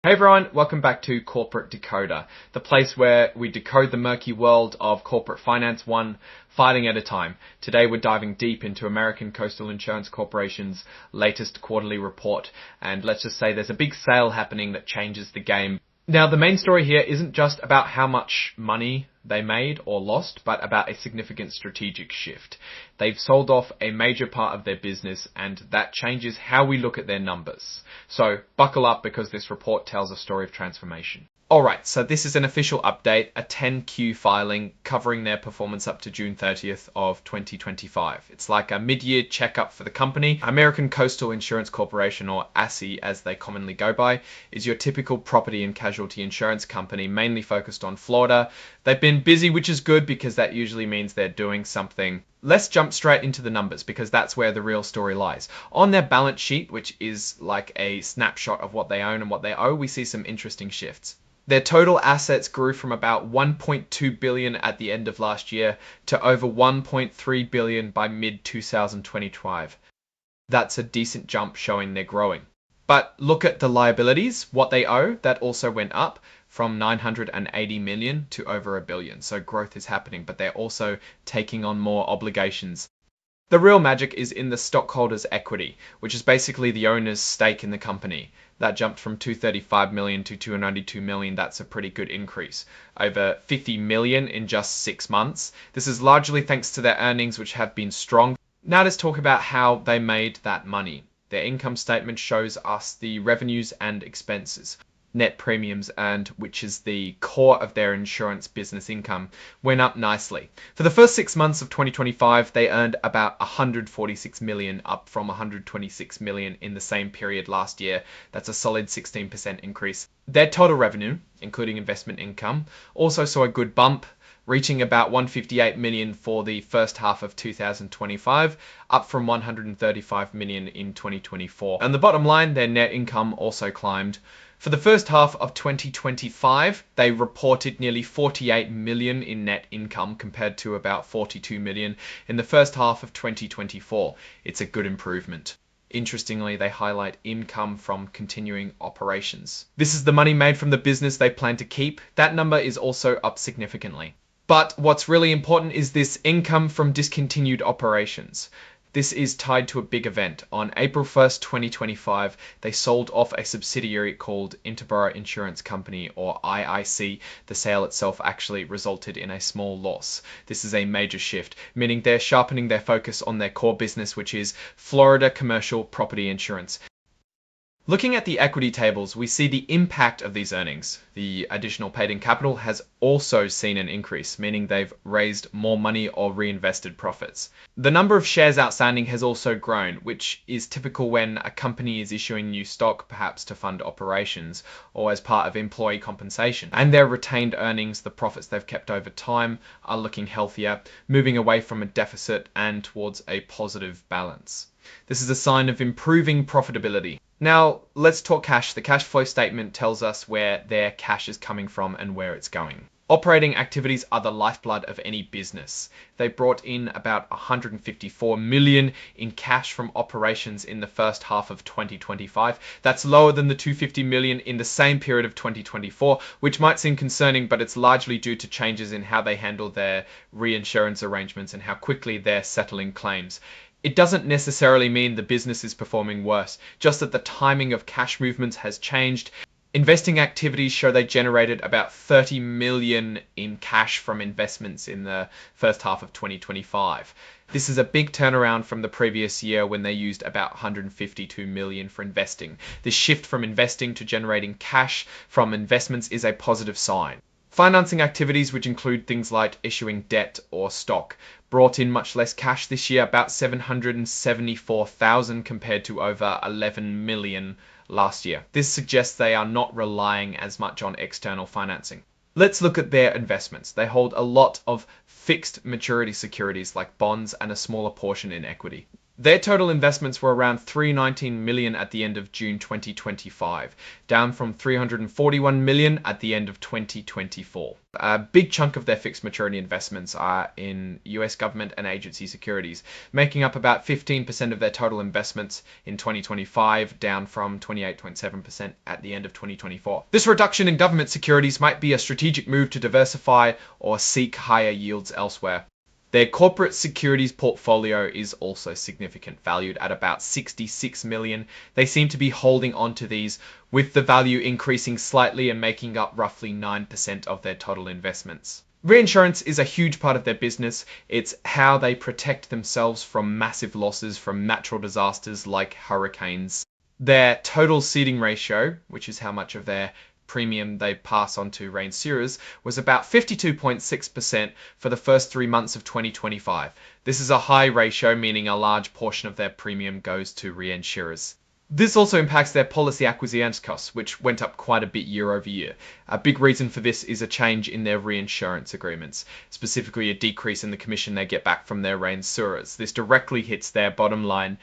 Hey everyone, welcome back to Corporate Decoder, the place where we decode the murky world of corporate finance one filing at a time. Today we're diving deep into American Coastal Insurance Corporation's latest quarterly report, and let's just say there's a big sale happening that changes the game. Now, the main story here isn't just about how much money they made or lost, but about a significant strategic shift. They've sold off a major part of their business, and that changes how we look at their numbers. So buckle up, because this report tells a story of transformation. Alright, so this is an official update, a 10Q filing covering their performance up to June 30th of 2025. It's like a mid-year checkup for the company. American Coastal Insurance Corporation, or ACI as they commonly go by, is your typical property and casualty insurance company mainly focused on Florida. They've been busy, which is good because that usually means they're doing something. Let's jump straight into the numbers because that's where the real story lies. On their balance sheet, which is like a snapshot of what they own and what they owe, we see some interesting shifts. Their total assets grew from about 1.2 billion at the end of last year to over 1.3 billion by mid-2025. That's a decent jump, showing they're growing. But look at the liabilities, what they owe, that also went up from 980 million to over $1 billion. So growth is happening, but they're also taking on more obligations. The real magic is in the stockholders' equity, which is basically the owner's stake in the company. That jumped from 235 million to 292 million. That's a pretty good increase. Over 50 million in just 6 months. This is largely thanks to their earnings, which have been strong. Now let's talk about how they made that money. Their income statement shows us the revenues and expenses. Net premiums earned, which is the core of their insurance business income, went up nicely. For the first 6 months of 2025, they earned about 146 million, up from 126 million in the same period last year. That's a solid 16% increase. Their total revenue, including investment income, also saw a good bump, reaching about 158 million for the first half of 2025, up from 135 million in 2024. And the bottom line, their net income also climbed. For the first half of 2025, they reported nearly 48 million in net income compared to about 42 million in the first half of 2024. It's a good improvement. Interestingly, they highlight income from continuing operations. This is the money made from the business they plan to keep. That number is also up significantly. But what's really important is this income from discontinued operations. This is tied to a big event. On April 1st, 2025, they sold off a subsidiary called Interborough Insurance Company, or IIC. The sale itself actually resulted in a small loss. This is a major shift, meaning they're sharpening their focus on their core business, which is Florida commercial property insurance. Looking at the equity tables, we see the impact of these earnings. The additional paid-in capital has also seen an increase, meaning they've raised more money or reinvested profits. The number of shares outstanding has also grown, which is typical when a company is issuing new stock, perhaps to fund operations or as part of employee compensation. And their retained earnings, the profits they've kept over time, are looking healthier, moving away from a deficit and towards a positive balance. This is a sign of improving profitability. Now, let's talk cash. The cash flow statement tells us where their cash is coming from and where it's going. Operating activities are the lifeblood of any business. They brought in about 154 million in cash from operations in the first half of 2025. That's lower than the 250 million in the same period of 2024, which might seem concerning, but it's largely due to changes in how they handle their reinsurance arrangements and how quickly they're settling claims. It doesn't necessarily mean the business is performing worse, just that the timing of cash movements has changed. Investing activities show they generated about 30 million in cash from investments in the first half of 2025. This is a big turnaround from the previous year when they used about 152 million for investing. This shift from investing to generating cash from investments is a positive sign. Financing activities, which include things like issuing debt or stock, brought in much less cash this year, about 774,000 compared to over 11 million last year. This suggests they are not relying as much on external financing. Let's look at their investments. They hold a lot of fixed maturity securities like bonds and a smaller portion in equity. Their total investments were around $319 million at the end of June 2025, down from $341 million at the end of 2024. A big chunk of their fixed maturity investments are in US government and agency securities, making up about 15% of their total investments in 2025, down from 28.7% at the end of 2024. This reduction in government securities might be a strategic move to diversify or seek higher yields elsewhere. Their corporate securities portfolio is also significant, valued at about $66 million. They seem to be holding on to these, with the value increasing slightly and making up roughly 9% of their total investments. Reinsurance is a huge part of their business. It's how they protect themselves from massive losses from natural disasters like hurricanes. Their total ceding ratio, which is how much of their premium they pass on to reinsurers, was about 52.6% for the first 3 months of 2025. This is a high ratio, meaning a large portion of their premium goes to reinsurers. This also impacts their policy acquisition costs, which went up quite a bit year over year. A big reason for this is a change in their reinsurance agreements, specifically a decrease in the commission they get back from their reinsurers. This directly hits their bottom line.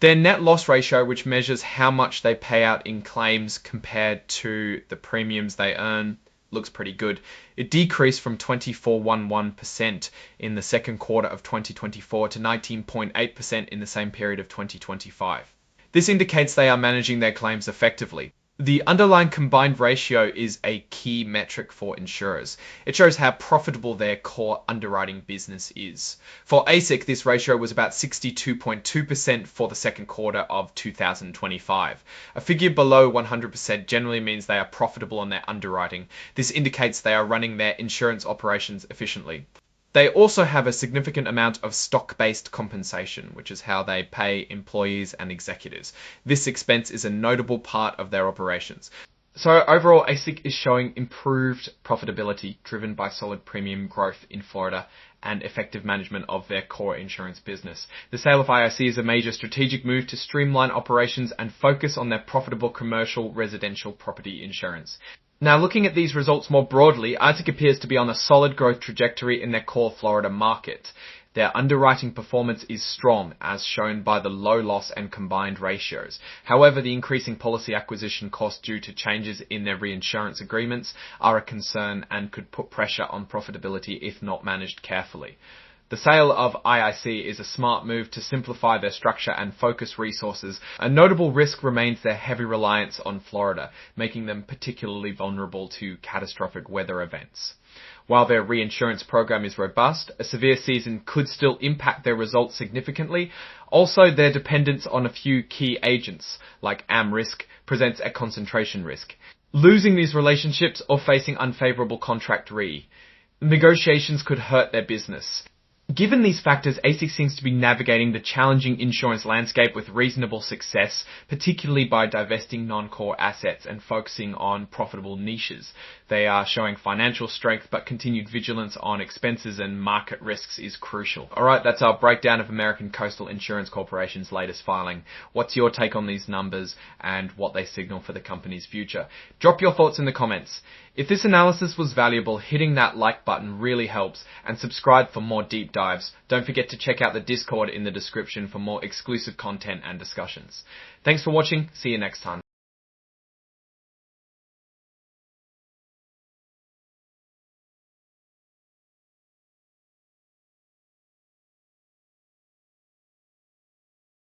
Their net loss ratio, which measures how much they pay out in claims compared to the premiums they earn, looks pretty good. It decreased from 24.11% in the second quarter of 2024 to 19.8% in the same period of 2025. This indicates they are managing their claims effectively. The underlying combined ratio is a key metric for insurers. It shows how profitable their core underwriting business is. For ASIC, this ratio was about 62.2% for the second quarter of 2025. A figure below 100% generally means they are profitable on their underwriting. This indicates they are running their insurance operations efficiently. They also have a significant amount of stock-based compensation, which is how they pay employees and executives. This expense is a notable part of their operations. So overall, ASIC is showing improved profitability driven by solid premium growth in Florida and effective management of their core insurance business. The sale of IIC is a major strategic move to streamline operations and focus on their profitable commercial residential property insurance. Now, looking at these results more broadly, ISIC appears to be on a solid growth trajectory in their core Florida market. Their underwriting performance is strong, as shown by the low loss and combined ratios. However, the increasing policy acquisition costs due to changes in their reinsurance agreements are a concern and could put pressure on profitability if not managed carefully. The sale of IIC is a smart move to simplify their structure and focus resources. A notable risk remains their heavy reliance on Florida, making them particularly vulnerable to catastrophic weather events. While their reinsurance program is robust, a severe season could still impact their results significantly. Also, their dependence on a few key agents, like AmRisk, presents a concentration risk. Losing these relationships or facing unfavorable contract negotiations could hurt their business. Given these factors, ASIC seems to be navigating the challenging insurance landscape with reasonable success, particularly by divesting non-core assets and focusing on profitable niches. They are showing financial strength, but continued vigilance on expenses and market risks is crucial. Alright, that's our breakdown of American Coastal Insurance Corporation's latest filing. What's your take on these numbers and what they signal for the company's future? Drop your thoughts in the comments. If this analysis was valuable, hitting that like button really helps, and subscribe for more deep dives. Don't forget to check out the Discord in the description for more exclusive content and discussions. Thanks for watching. See you next time.